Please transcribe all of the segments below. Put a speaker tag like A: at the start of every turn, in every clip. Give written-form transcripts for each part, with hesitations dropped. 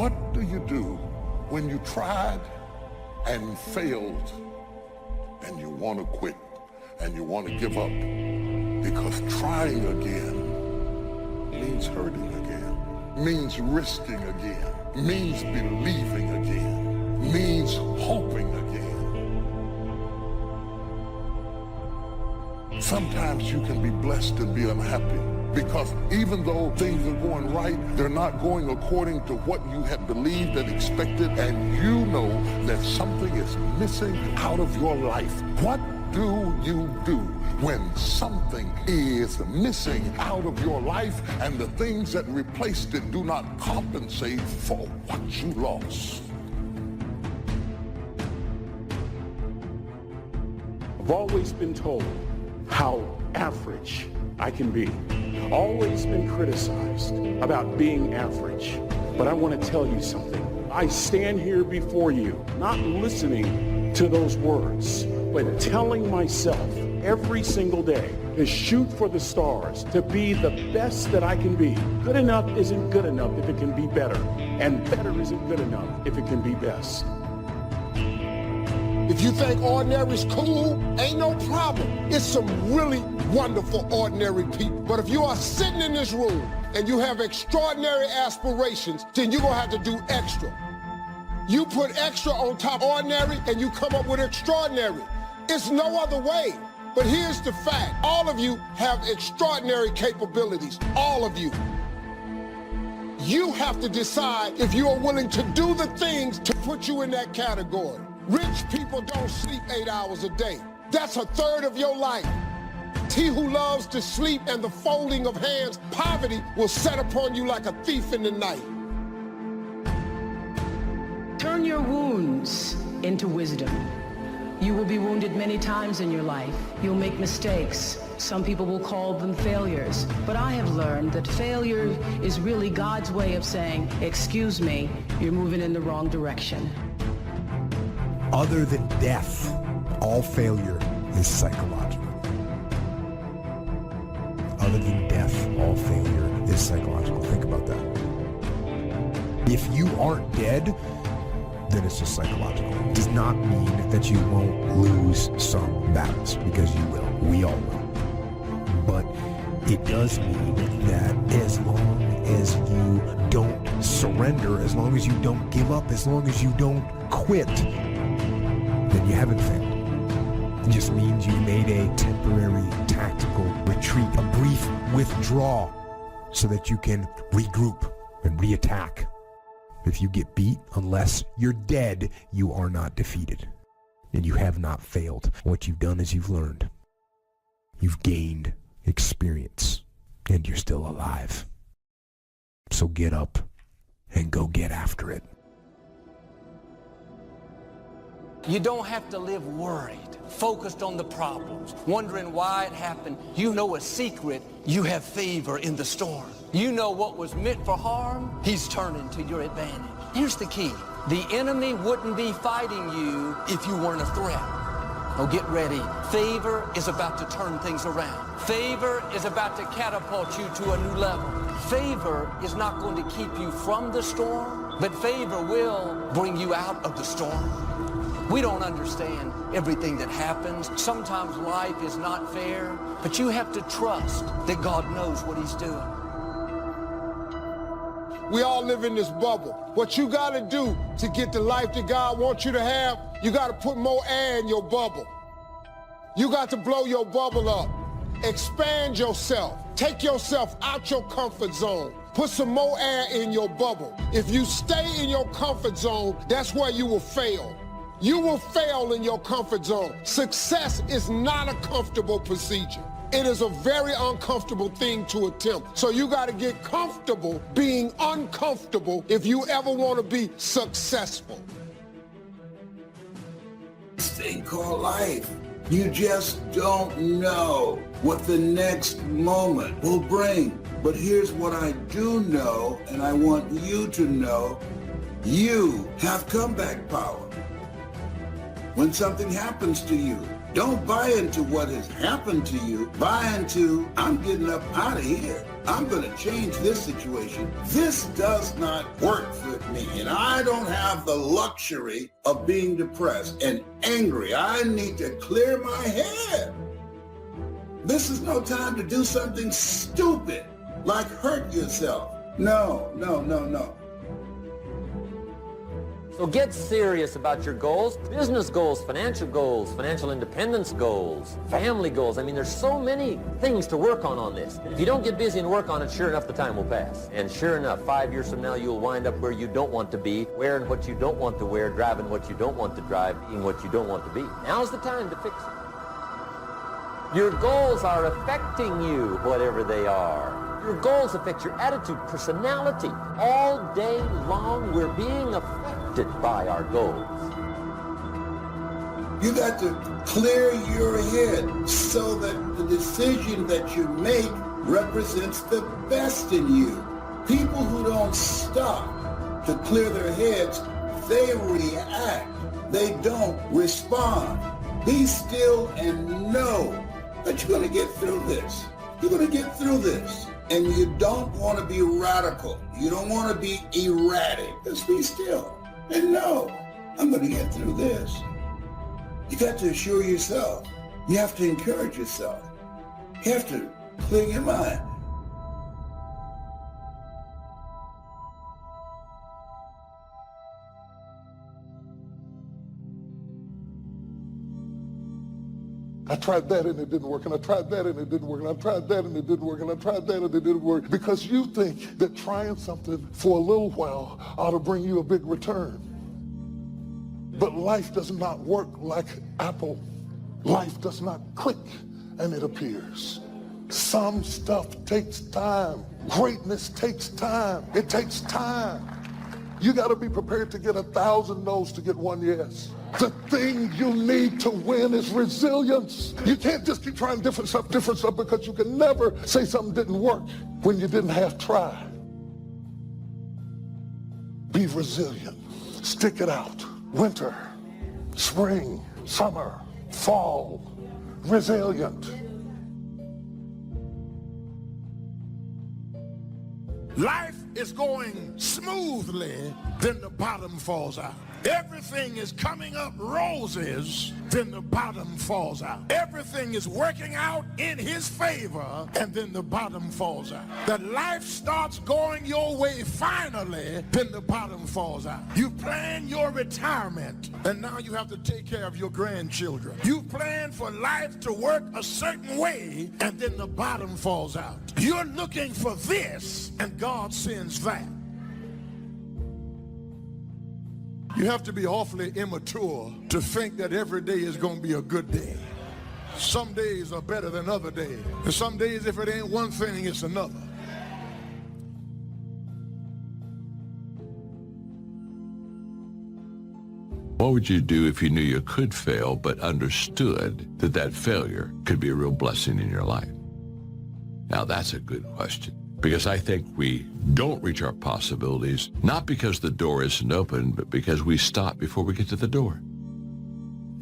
A: What do you do when you tried and failed and you want to quit and you want to give up? Because trying again means hurting again, means risking again, means believing again, means hoping again. Sometimes you can be blessed and be unhappy, because even though things are going right, they're not going according to what you had believed and expected, and you know that something is missing out of your life. What do you do when something is missing out of your life and the things that replaced it do not compensate for what you lost?
B: I've always been told how average I can be. Always been criticized about being average. But I want to tell you something. I stand here before you, not listening to those words, but telling myself every single day to shoot for the stars, to be the best that I can be. Good enough isn't good enough if it can be better, and better isn't good enough if it can be best.
C: If you think ordinary is cool, ain't no problem. It's some really wonderful ordinary people. But if you are sitting in this room and you have extraordinary aspirations, then you're gonna have to do extra. You put extra on top of ordinary and you come up with extraordinary. It's no other way. But here's the fact. All of you have extraordinary capabilities. All of you. You have to decide if you are willing to do the things to put you in that category. Rich people don't sleep 8 hours a day. That's a third of your life. He who loves to sleep and the folding of hands, poverty will set upon you like a thief in the night.
D: Turn your wounds into wisdom. You will be wounded many times in your life. You'll make mistakes. Some people will call them failures. But I have learned that failure is really God's way of saying, excuse me, you're moving in the wrong direction.
E: Other than death, all failure is psychological. Other than death, all failure is psychological. Think about that. If you aren't dead, then it's just psychological. It does not mean that you won't lose some battles, because you will. We all will. But it does mean that as long as you don't surrender, as long as you don't give up, as long as you don't quit, then you haven't failed. It just means you made a temporary tactical retreat, a brief withdrawal, so that you can regroup and reattack. If you get beat, unless you're dead, you are not defeated. And you have not failed. What you've done is you've learned. You've gained experience, and you're still alive. So get up and go get after it.
F: You don't have to live worried, focused on the problems, wondering why it happened. You know a secret. You have favor in the storm. You know what was meant for harm, he's turning to your advantage. Here's the key. The enemy wouldn't be fighting you if you weren't a threat. Oh, get ready. Favor is about to turn things around. Favor is about to catapult you to a new level. Favor is not going to keep you from the storm, but favor will bring you out of the storm. We don't understand everything that happens. Sometimes life is not fair, but you have to trust that God knows what he's doing.
C: We all live in this bubble. What you gotta do to get the life that God wants you to have, you gotta put more air in your bubble. You got to blow your bubble up. Expand yourself. Take yourself out your comfort zone. Put some more air in your bubble. If you stay in your comfort zone, that's where you will fail. You will fail in your comfort zone. Success is not a comfortable procedure. It is a very uncomfortable thing to attempt. So you got to get comfortable being uncomfortable if you ever want to be successful.
G: This thing called life. You just don't know what the next moment will bring. But here's what I do know, and I want you to know. You have comeback power. When something happens to you, Don't buy into what has happened to you. Buy into, I'm getting up out of here. I'm going to change this situation. This does not work for me, and I don't have the luxury of being depressed and angry. I need to clear my head. This is no time to do something stupid, like hurt yourself. No, no, no, no.
H: So get serious about your goals, business goals, financial independence goals, family goals. I mean, there's so many things to work on this. If you don't get busy and work on it, sure enough, the time will pass. And sure enough, 5 years from now, you'll wind up where you don't want to be, wearing what you don't want to wear, driving what you don't want to drive, being what you don't want to be. Now's the time to fix it. Your goals are affecting you, whatever they are. Your goals affect your attitude, personality. All day long, we're being affected by our goals.
G: You got to clear your head so that the decision that you make represents the best in you. People who don't stop to clear their heads, they react. They don't respond. Be still and know that you're going to get through this. You're going to get through this. And you don't want to be radical. You don't want to be erratic. Just be still and know, I'm going to get through this. You got to assure yourself. You have to encourage yourself. You have to clear your mind.
A: I tried that and it didn't work, and I tried that and it didn't work, and I tried that and it didn't work, and I tried that and it didn't work. Because you think that trying something for a little while ought to bring you a big return. But life does not work like Apple. Life does not click and it appears. Some stuff takes time. Greatness takes time. It takes time. You got to be prepared to get 1,000 no's to get one yes. The thing you need to win is resilience. You can't just keep trying different stuff, because you can never say something didn't work when you didn't half try. Be resilient. Stick it out. Winter, spring, summer, fall. Resilient.
I: Life is going smoothly, then the bottom falls out. Everything is coming up roses, then the bottom falls out. Everything is working out in his favor, and then the bottom falls out. That life starts going your way finally, then the bottom falls out. You plan your retirement, and now you have to take care of your grandchildren. You plan for life to work a certain way, and then the bottom falls out. You're looking for this, and God sends that. You have to be awfully immature to think that every day is going to be a good day. Some days are better than other days. And some days, if it ain't one thing, it's another.
J: What would you do if you knew you could fail, but understood that that failure could be a real blessing in your life? Now, that's a good question. Because I think we don't reach our possibilities, not because the door isn't open, but because we stop before we get to the door.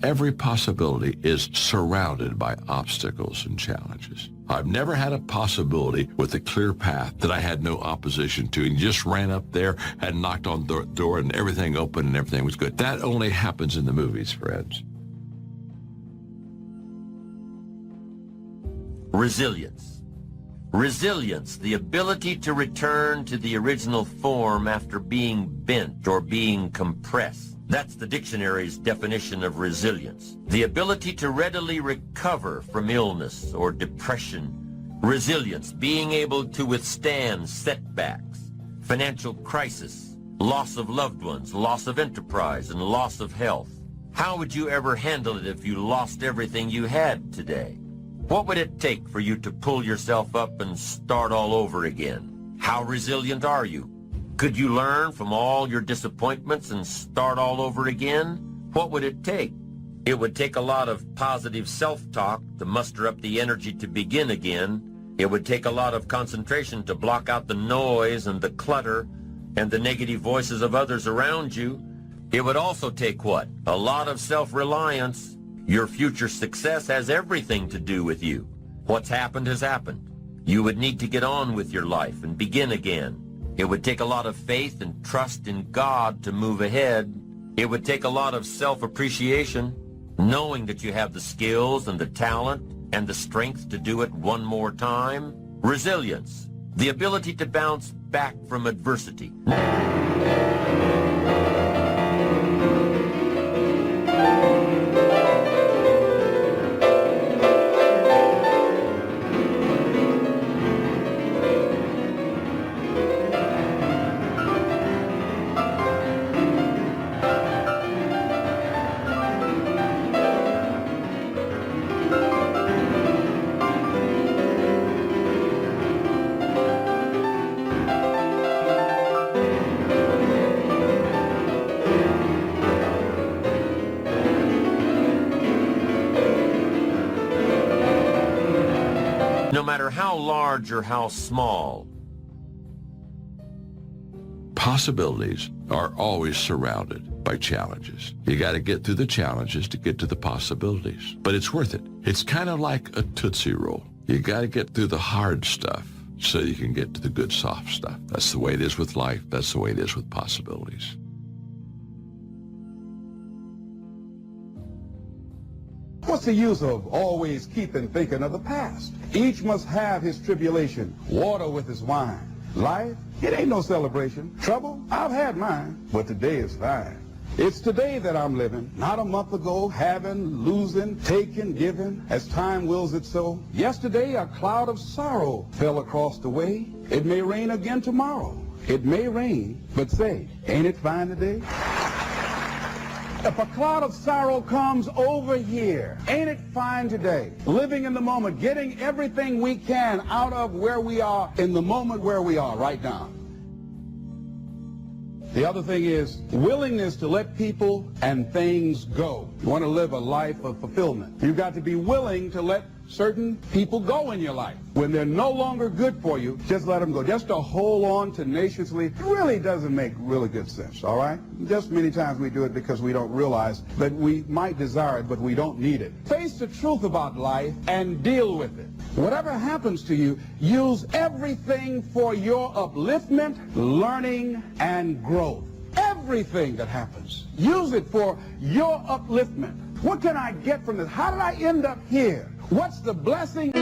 J: Every possibility is surrounded by obstacles and challenges. I've never had a possibility with a clear path that I had no opposition to and just ran up there and knocked on the door and everything opened and everything was good. That only happens in the movies, friends.
H: Resilience. Resilience, the ability to return to the original form after being bent or being compressed. That's the dictionary's definition of resilience. The ability to readily recover from illness or depression. Resilience, being able to withstand setbacks, financial crisis, loss of loved ones, loss of enterprise, and loss of health. How would you ever handle it if you lost everything you had today? What would it take for you to pull yourself up and start all over again? How resilient are you? Could you learn from all your disappointments and start all over again? What would it take? It would take a lot of positive self-talk to muster up the energy to begin again. It would take a lot of concentration to block out the noise and the clutter and the negative voices of others around you. It would also take what? A lot of self-reliance. Your future success has everything to do with you. What's happened has happened. You would need to get on with your life and begin again. It would take a lot of faith and trust in God to move ahead. It would take a lot of self-appreciation, knowing that you have the skills and the talent and the strength to do it one more time. Resilience, the ability to bounce back from adversity. No matter how large or how small,
J: Possibilities are always surrounded by challenges. You got to get through the challenges to get to the possibilities. But it's worth it. It's kind of like a Tootsie Roll. You got to get through the hard stuff so you can get to the good soft stuff. That's the way it is with life. That's the way it is with possibilities.
K: What's the use of always keeping thinking of the past? Each must have his tribulation, water with his wine. Life, it ain't no celebration. Trouble, I've had mine, but today is fine. It's today that I'm living, not a month ago, having, losing, taking, giving, as time wills it so. Yesterday, a cloud of sorrow fell across the way. It may rain again tomorrow. It may rain, but say, ain't it fine today? If a cloud of sorrow comes over here, ain't it fine today? Living in the moment, getting everything we can out of where we are in the moment where we are right now. The other thing is willingness to let people and things go. You want to live a life of fulfillment. You've got to be willing to let certain people go in your life. When they're no longer good for you, just let them go. Just to hold on tenaciously really doesn't make really good sense, all right? Just many times we do it because we don't realize that we might desire it, but we don't need it. Face the truth about life and deal with it. Whatever happens to you, use everything for your upliftment, learning, and growth. Everything that happens, use it for your upliftment. What can I get from this? How did I end up here? What's the blessing?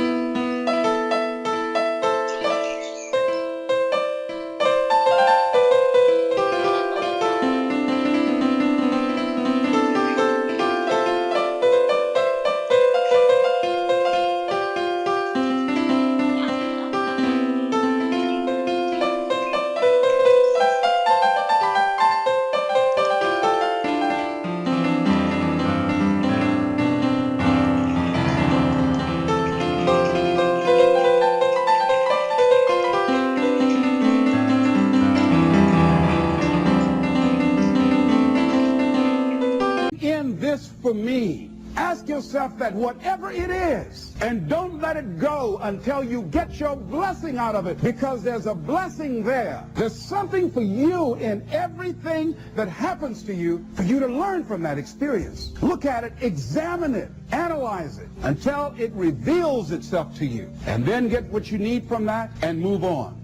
K: For me, ask yourself that whatever it is, and don't let it go until you get your blessing out of it, because there's a blessing there. There's something for you in everything that happens to you for you to learn from that experience. Look at it, examine it, analyze it until it reveals itself to you, and then get what you need from that and move on.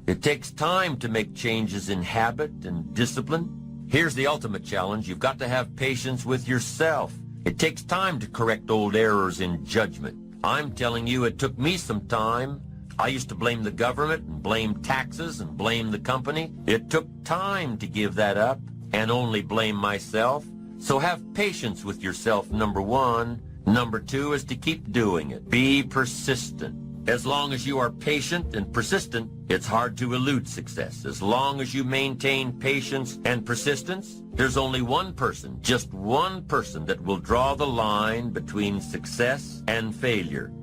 H: It takes time to make changes in habit and discipline. Here's the ultimate challenge. You've got to have patience with yourself. It takes time to correct old errors in judgment. I'm telling you, it took me some time. I used to blame the government and blame taxes and blame the company. It took time to give that up and only blame myself. So have patience with yourself, number one. Number two is to keep doing it. Be persistent. As long as you are patient and persistent, it's hard to elude success. As long as you maintain patience and persistence, there's only one person, just one person, that will draw the line between success and failure.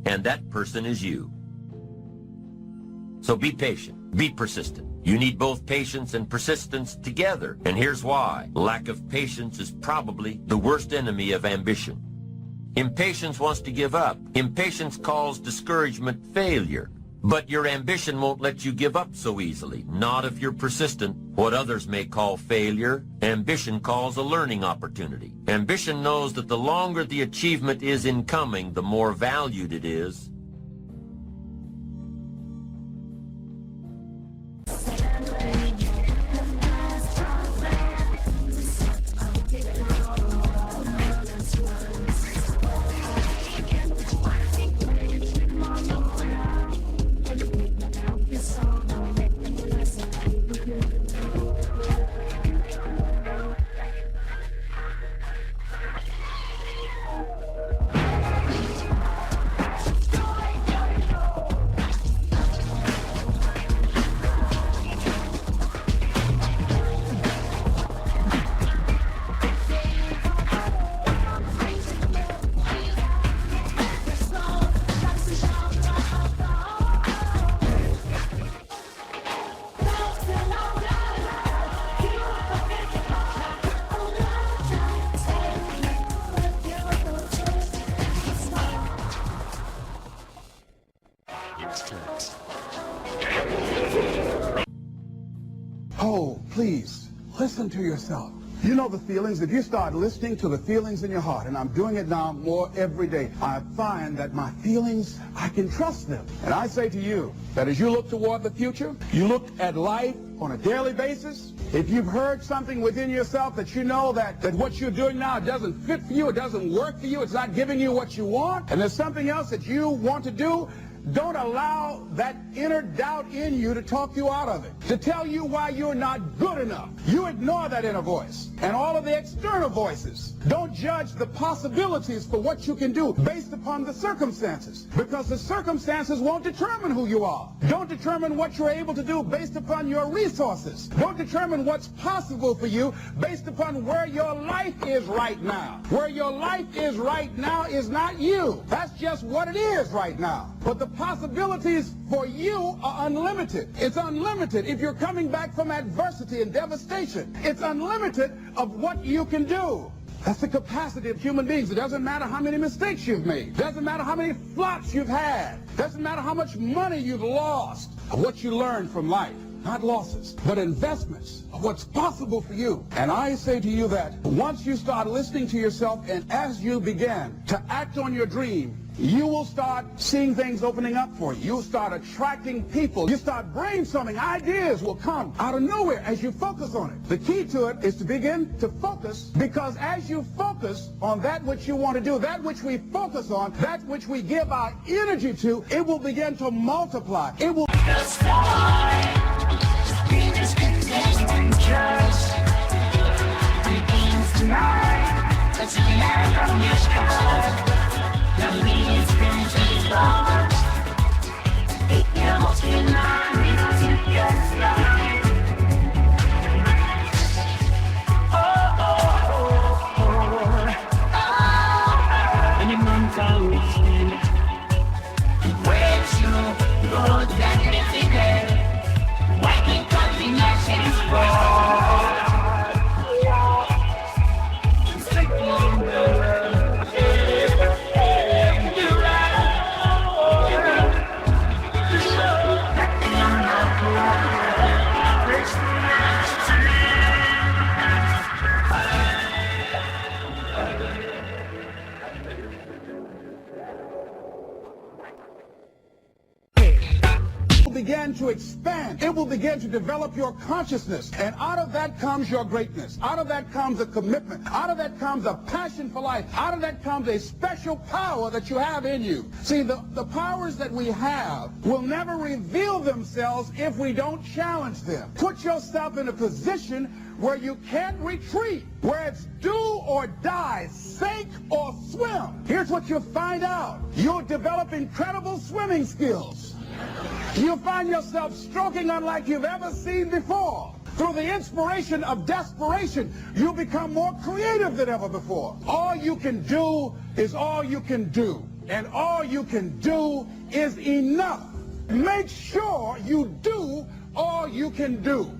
H: And that person is you. So be patient, be persistent. You need both patience and persistence together. And here's why. Lack of patience is probably the worst enemy of ambition. Impatience wants to give up. Impatience calls discouragement failure. But your ambition won't let you give up so easily, not if you're persistent. What others may call failure, ambition calls a learning opportunity. Ambition knows that the longer the achievement is in coming, the more valued it is.
K: Oh, please, listen to yourself. You know the feelings. If you start listening to the feelings in your heart, and I'm doing it now more every day, I find that my feelings, I can trust them. And I say to you that as you look toward the future, you look at life on a daily basis, if you've heard something within yourself that you know that what you're doing now doesn't fit for you, it doesn't work for you, it's not giving you what you want, and there's something else that you want to do, don't allow that inner doubt in you to talk you out of it, to tell you why you're not good enough. You ignore that inner voice and all of the external voices. Don't judge the possibilities for what you can do based upon the circumstances, because the circumstances won't determine who you are. Don't determine what you're able to do based upon your resources. Don't determine what's possible for you based upon where your life is right now. Where your life is right now is not you. That's just what it is right now. But the possibilities for you are unlimited. It's unlimited if you're coming back from adversity and devastation. It's unlimited of what you can do. That's the capacity of human beings. It doesn't matter how many mistakes you've made. It doesn't matter how many flops you've had. It doesn't matter how much money you've lost. What you learn from life. Not losses, but investments of what's possible for you. And I say to you that once you start listening to yourself and as you begin to act on your dream, you will start seeing things opening up for you. You'll start attracting people. You start brainstorming. Ideas will come out of nowhere as you focus on it. The key to it is to begin to focus, because as you focus on that which you want to do, that which we focus on, that which we give our energy to, it will begin to multiply. It will... begin to expand. It will begin to develop your consciousness. And out of that comes your greatness. Out of that comes a commitment. Out of that comes a passion for life. Out of that comes a special power that you have in you. See, the powers that we have will never reveal themselves if we don't challenge them. Put yourself in a position where you can't retreat, where it's do or die, sink or swim. Here's what you'll find out. You'll develop incredible swimming skills. You'll find yourself stroking unlike you've ever seen before. Through the inspiration of desperation, you'll become more creative than ever before. All you can do is all you can do. And all you can do is enough. Make sure you do all you can do.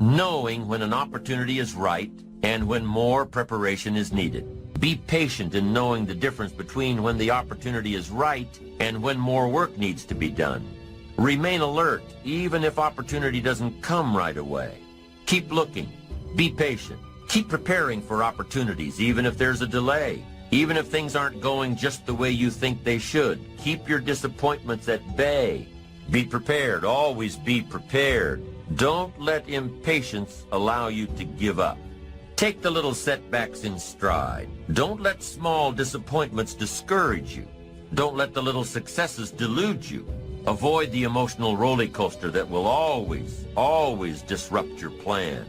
H: Knowing when an opportunity is right and when more preparation is needed. Be patient in knowing the difference between when the opportunity is right and when more work needs to be done. Remain alert, even if opportunity doesn't come right away. Keep looking. Be patient. Keep preparing for opportunities, even if there's a delay. Even if things aren't going just the way you think they should. Keep your disappointments at bay. Be prepared. Always be prepared. Don't let impatience allow you to give up. Take the little setbacks in stride. Don't let small disappointments discourage you. Don't let the little successes delude you. Avoid the emotional roller coaster that will always disrupt your plan.